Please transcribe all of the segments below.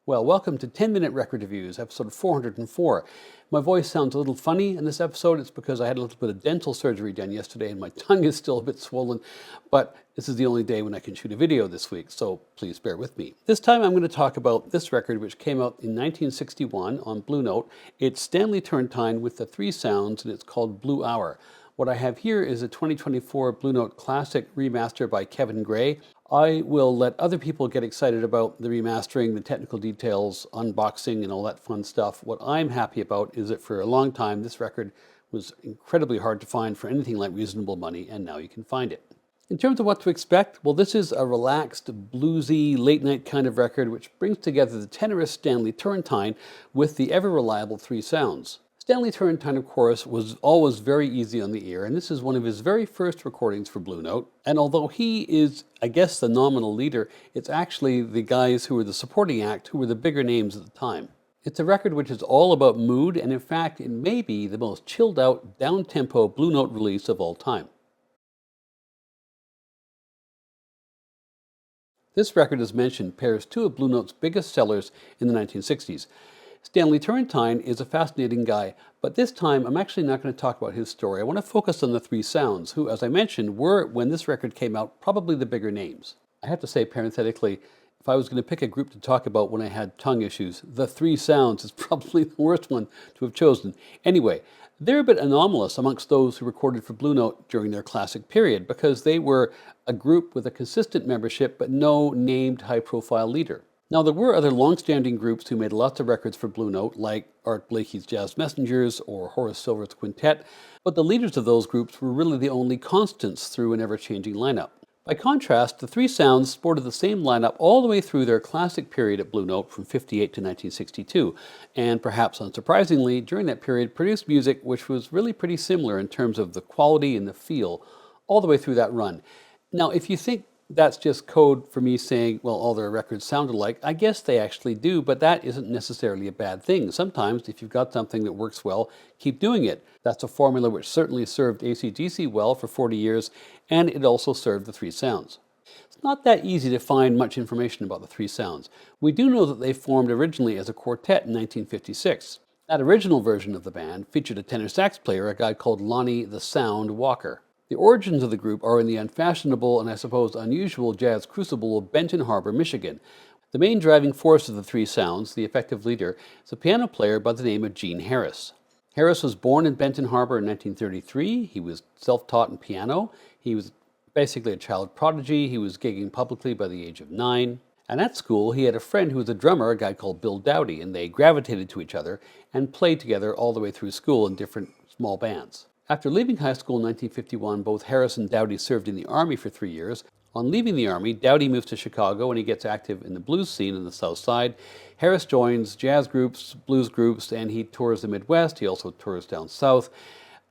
Well, welcome to 10-Minute Record Reviews, episode 404. My voice sounds a little funny in this episode. It's because I had a little bit of dental surgery done yesterday and my tongue is still a bit swollen, but this is the only day when I can shoot a video this week, so please bear with me. This time I'm going to talk about this record, which came out in 1961 on Blue Note. It's Stanley Turrentine with the Three Sounds, and it's called Blue Hour. What I have here is a 2024 Blue Note Classic remaster by Kevin Gray. I will let other people get excited about the remastering, the technical details, unboxing, and all that fun stuff. What I'm happy about is that for a long time, this record was incredibly hard to find for anything like reasonable money, and now you can find it. In terms of what to expect, well, this is a relaxed, bluesy, late-night kind of record which brings together the tenorist Stanley Turrentine with the ever-reliable Three Sounds. Stanley Turrentine, of course, was always very easy on the ear, and this is one of his very first recordings for Blue Note. And although he is, I guess, the nominal leader, it's actually the guys who were the supporting act who were the bigger names at the time. It's a record which is all about mood, and in fact, it may be the most chilled-out, down-tempo Blue Note release of all time. This record, as mentioned, pairs two of Blue Note's biggest sellers in the 1960s. Stanley Turrentine is a fascinating guy, but this time I'm actually not going to talk about his story. I want to focus on the Three Sounds, who, as I mentioned, were, when this record came out, probably the bigger names. I have to say, parenthetically, if I was going to pick a group to talk about when I had tongue issues, the Three Sounds is probably the worst one to have chosen. Anyway, they're a bit anomalous amongst those who recorded for Blue Note during their classic period, because they were a group with a consistent membership but no named high-profile leader. Now, there were other long-standing groups who made lots of records for Blue Note, like Art Blakey's Jazz Messengers or Horace Silver's Quintet, but the leaders of those groups were really the only constants through an ever-changing lineup. By contrast, the Three Sounds sported the same lineup all the way through their classic period at Blue Note from '58 to 1962, and perhaps unsurprisingly, during that period produced music which was really pretty similar in terms of the quality and the feel all the way through that run. Now, if you think that's just code for me saying, well, all their records sound alike, I guess they actually do, but that isn't necessarily a bad thing. Sometimes, if you've got something that works well, keep doing it. That's a formula which certainly served AC/DC well for 40 years, and it also served the Three Sounds. It's not that easy to find much information about the Three Sounds. We do know that they formed originally as a quartet in 1956. That original version of the band featured a tenor sax player, a guy called Lonnie the Sound Walker. The origins of the group are in the unfashionable and I suppose unusual jazz crucible of Benton Harbor, Michigan. The main driving force of the Three Sounds, the effective leader, is a piano player by the name of Gene Harris. Harris was born in Benton Harbor in 1933. He was self-taught in piano. He was basically a child prodigy. He was gigging publicly by the age of 9. And at school, he had a friend who was a drummer, a guy called Bill Dowdy, and they gravitated to each other and played together all the way through school in different small bands. After leaving high school in 1951, both Harris and Dowdy served in the Army for 3 years. On leaving the Army, Dowdy moves to Chicago and he gets active in the blues scene in the South Side. Harris joins jazz groups, blues groups, and he tours the Midwest. He also tours down south.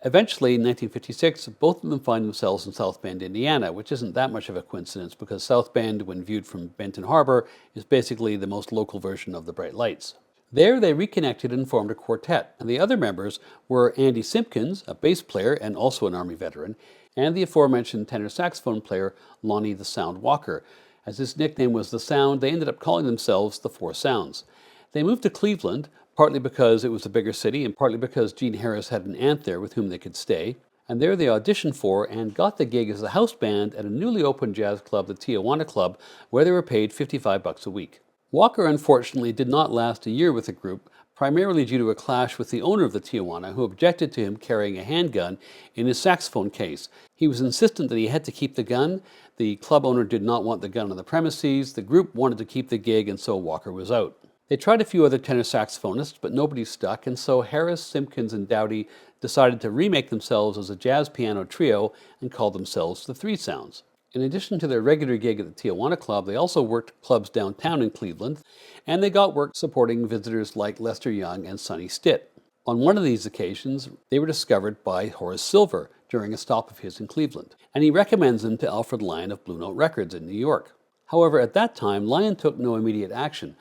Eventually, in 1956, both of them find themselves in South Bend, Indiana, which isn't that much of a coincidence because South Bend, when viewed from Benton Harbor, is basically the most local version of the Bright Lights. There they reconnected and formed a quartet, and the other members were Andy Simpkins, a bass player and also an Army veteran, and the aforementioned tenor saxophone player Lonnie the Sound Walker. As his nickname was The Sound, they ended up calling themselves the Four Sounds. They moved to Cleveland, partly because it was a bigger city and partly because Gene Harris had an aunt there with whom they could stay, and there they auditioned for and got the gig as a house band at a newly opened jazz club, the Tijuana Club, where they were paid $55 a week. Walker, unfortunately, did not last a year with the group, primarily due to a clash with the owner of the Tijuana, who objected to him carrying a handgun in his saxophone case. He was insistent that he had to keep the gun. The club owner did not want the gun on the premises. The group wanted to keep the gig, and so Walker was out. They tried a few other tenor saxophonists, but nobody stuck, and so Harris, Simpkins, and Dowdy decided to remake themselves as a jazz piano trio and call themselves the Three Sounds. In addition to their regular gig at the Tijuana Club, they also worked clubs downtown in Cleveland, and they got work supporting visitors like Lester Young and Sonny Stitt. On one of these occasions, they were discovered by Horace Silver during a stop of his in Cleveland, and he recommends them to Alfred Lion of Blue Note Records in New York. However, at that time, Lion took no immediate action,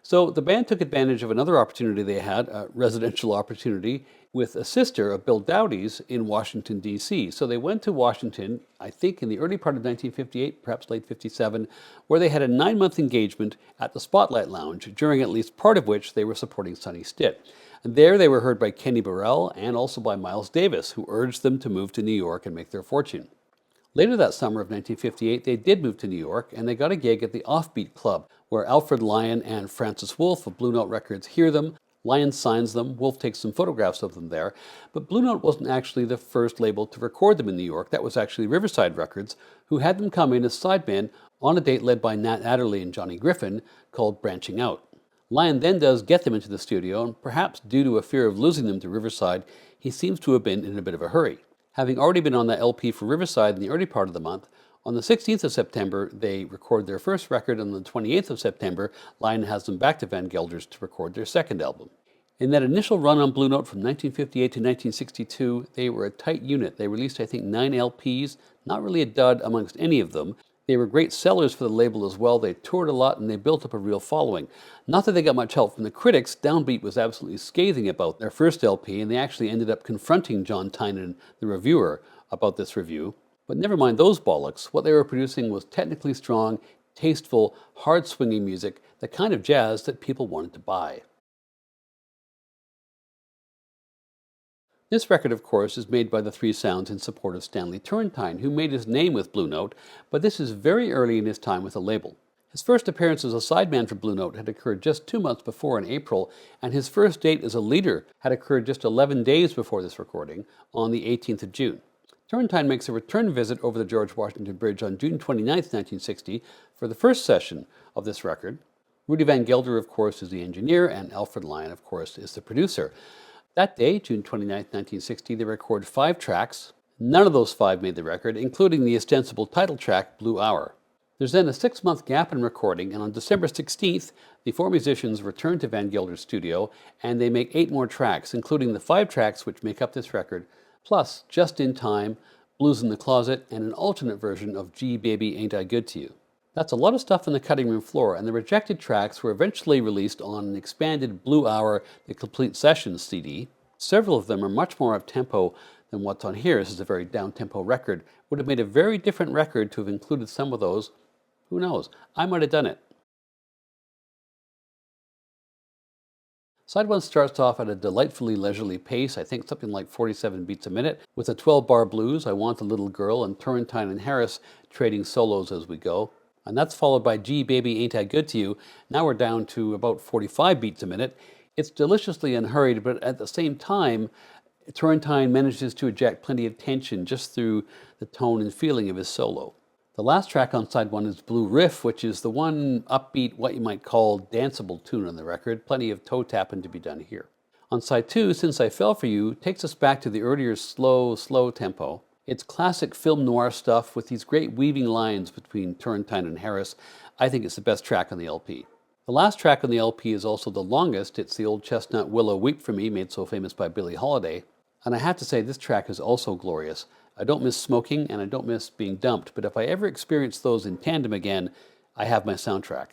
so the band took advantage of another opportunity they had, a residential opportunity, with a sister of Bill Dowdy's in Washington, D.C. So they went to Washington, I think in the early part of 1958, perhaps late 57, where they had a 9-month engagement at the Spotlight Lounge, during at least part of which they were supporting Sonny Stitt. And there they were heard by Kenny Burrell and also by Miles Davis, who urged them to move to New York and make their fortune. Later that summer of 1958, they did move to New York, and they got a gig at the Offbeat Club, where Alfred Lion and Francis Wolff of Blue Note Records hear them. Lion signs them, Wolff takes some photographs of them there, but Blue Note wasn't actually the first label to record them in New York. That was actually Riverside Records, who had them come in as sidemen on a date led by Nat Adderley and Johnny Griffin called Branching Out. Lion then does get them into the studio, and perhaps due to a fear of losing them to Riverside, he seems to have been in a bit of a hurry. Having already been on the LP for Riverside in the early part of the month, on the 16th of September, they record their first record, and on the 28th of September, Lion has them back to Van Gelders to record their second album. In that initial run on Blue Note from 1958 to 1962, they were a tight unit. They released, I think, 9 LPs, not really a dud amongst any of them. They were great sellers for the label as well. They toured a lot and they built up a real following. Not that they got much help from the critics. Downbeat was absolutely scathing about their first LP, and they actually ended up confronting John Tynan, the reviewer, about this review. But never mind those bollocks. What they were producing was technically strong, tasteful, hard-swinging music, the kind of jazz that people wanted to buy. This record, of course, is made by the Three Sounds in support of Stanley Turrentine, who made his name with Blue Note, but this is very early in his time with the label. His first appearance as a sideman for Blue Note had occurred just 2 months before in April, and his first date as a leader had occurred just 11 days before this recording, on the 18th of June. Turrentine makes a return visit over the George Washington Bridge on June 29, 1960, for the first session of this record. Rudy Van Gelder, of course, is the engineer, and Alfred Lion, of course, is the producer. That day, June 29, 1960, they record 5 tracks. None of those 5 made the record, including the ostensible title track, Blue Hour. There's then a 6-month gap in recording, and on December 16th, the 4 musicians return to Van Gelder's studio, and they make 8 more tracks, including the 5 tracks which make up this record, plus Just in Time, Blues in the Closet, and an alternate version of Gee Baby Ain't I Good to You. That's a lot of stuff on the cutting room floor, and the rejected tracks were eventually released on an expanded Blue Hour The Complete Sessions CD. Several of them are much more up-tempo than what's on here. This is a very down-tempo record. Would have made a very different record to have included some of those. Who knows? I might have done it. Side 1 starts off at a delightfully leisurely pace, I think something like 47 beats a minute, with a 12-bar blues, I Want a Little Girl, and Turrentine and Harris trading solos as we go. And that's followed by Gee Baby Ain't I Good to You. Now we're down to about 45 beats a minute. It's deliciously unhurried, but at the same time, Turrentine manages to eject plenty of tension just through the tone and feeling of his solo. The last track on side 1 is Blue Riff, which is the one upbeat, what you might call danceable tune on the record. Plenty of toe tapping to be done here. On side 2, Since I Fell for You takes us back to the earlier slow tempo. It's classic film noir stuff with these great weaving lines between Turrentine and Harris. I think it's the best track on the LP. The last track on the LP is also the longest. It's the Old Chestnut Willow Weep for Me, made so famous by Billie Holiday. And I have to say, this track is also glorious. I don't miss smoking and I don't miss being dumped, but if I ever experience those in tandem again, I have my soundtrack.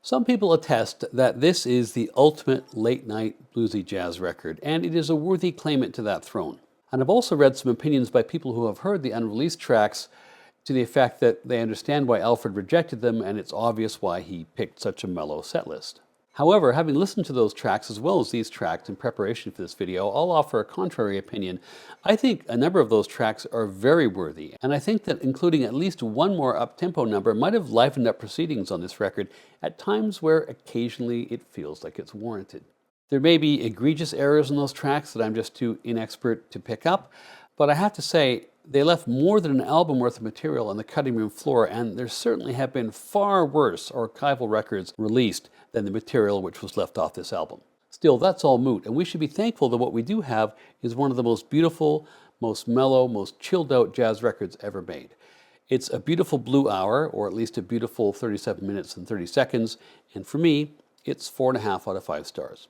Some people attest that this is the ultimate late-night bluesy jazz record, and it is a worthy claimant to that throne. And I've also read some opinions by people who have heard the unreleased tracks to the effect that they understand why Alfred rejected them, and it's obvious why he picked such a mellow set list. However, having listened to those tracks as well as these tracks in preparation for this video, I'll offer a contrary opinion. I think a number of those tracks are very worthy, and I think that including at least one more up-tempo number might have livened up proceedings on this record at times where occasionally it feels like it's warranted. There may be egregious errors in those tracks that I'm just too inexpert to pick up, but I have to say, they left more than an album worth of material on the cutting room floor, and there certainly have been far worse archival records released than the material which was left off this album. Still, that's all moot, and we should be thankful that what we do have is one of the most beautiful, most mellow, most chilled out jazz records ever made. It's a beautiful blue hour, or at least a beautiful 37 minutes and 30 seconds, and for me, it's 4.5 out of 5 stars.